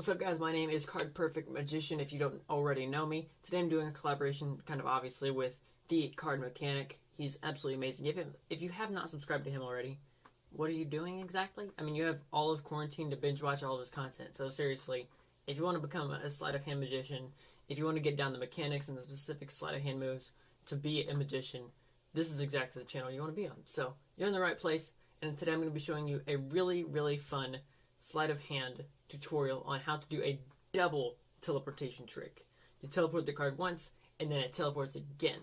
What's up, guys? My name is Card Perfect Magician, if you don't already know me. Today I'm doing a collaboration, kind of obviously, with the CardMechanic. He's absolutely amazing. If you have not subscribed to him already, what are you doing exactly? I mean, you have all of quarantine to binge watch all of his content. So seriously, if you want to become a sleight of hand magician, if you want to get down the mechanics and the specific sleight of hand moves to be a magician, this is exactly the channel you want to be on. So you're in the right place, and today I'm going to be showing you a really, really fun sleight of hand tutorial on how to do a double teleportation trick. You teleport the card once, and then it teleports again.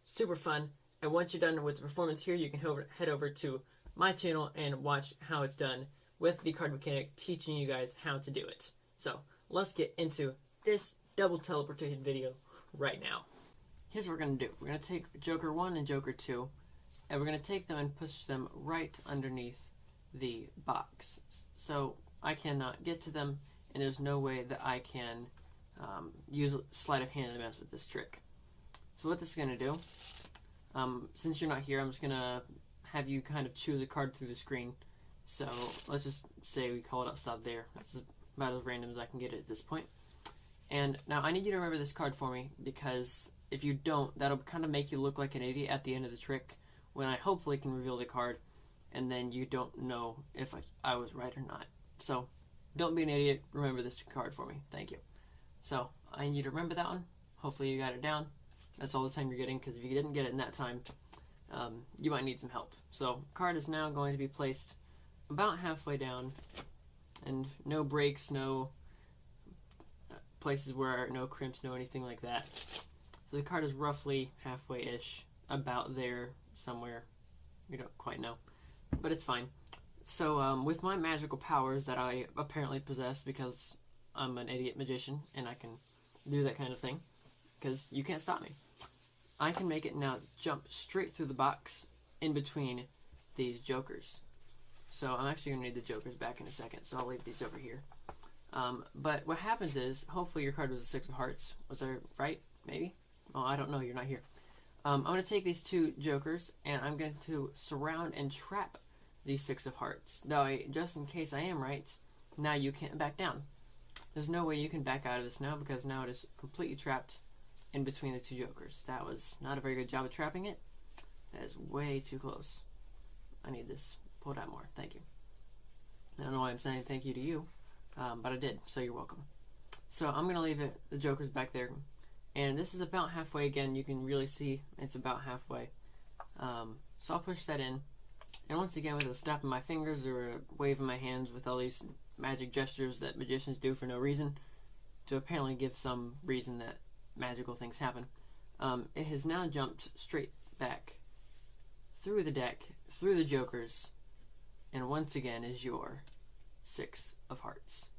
Super fun. And once you're done with the performance here, you can head over to my channel and watch how it's done with the CardMechanic teaching you guys how to do it. So let's get into this double teleportation video right now. Here's what we're going to do. We're going to take Joker 1 and Joker 2, and we're going to take them and push them right underneath the box. So I cannot get to them, and there's no way that I can use sleight of hand to mess with this trick. So what this is going to do, since you're not here, I'm just going to have you kind of choose a card through the screen. So let's just say we call it outside there. That's about as random as I can get it at this point. And now I need you to remember this card for me, because if you don't, that'll kind of make you look like an idiot at the end of the trick when I hopefully can reveal the card, and then you don't know if I was right or not. So don't be an idiot. Remember this card for me. Thank you. So I need you to remember that one. Hopefully you got it down. That's all the time you're getting, because if you didn't get it in that time, you might need some help. So card is now going to be placed about halfway down, and no breaks, no places where no crimps, no anything like that. So the card is roughly halfway-ish, about there somewhere. We don't quite know, but it's fine. So with my magical powers that I apparently possess, because I'm an idiot magician and I can do that kind of thing, because you can't stop me, I can make it now jump straight through the box in between these jokers. So I'm actually going to need the jokers back in a second, so I'll leave these over here. But what happens is, hopefully your card was a 6 of hearts. Was I right? Maybe? Oh, I don't know. You're not here. I'm going to take these 2 jokers, and I'm going to surround and trap these 6 of hearts. Now, just in case I am right, now you can't back down. There's no way you can back out of this now, because now it is completely trapped in between the 2 jokers. That was not a very good job of trapping it. That is way too close. I need this pulled out more. Thank you. I don't know why I'm saying thank you to you, but I did, so you're welcome. So I'm going to leave the jokers back there, and this is about halfway. Again, you can really see it's about halfway. So I'll push that in. And once again, with a snap of my fingers or a wave of my hands with all these magic gestures that magicians do for no reason, to apparently give some reason that magical things happen, it has now jumped straight back through the deck, through the jokers, and once again is your 6 of hearts.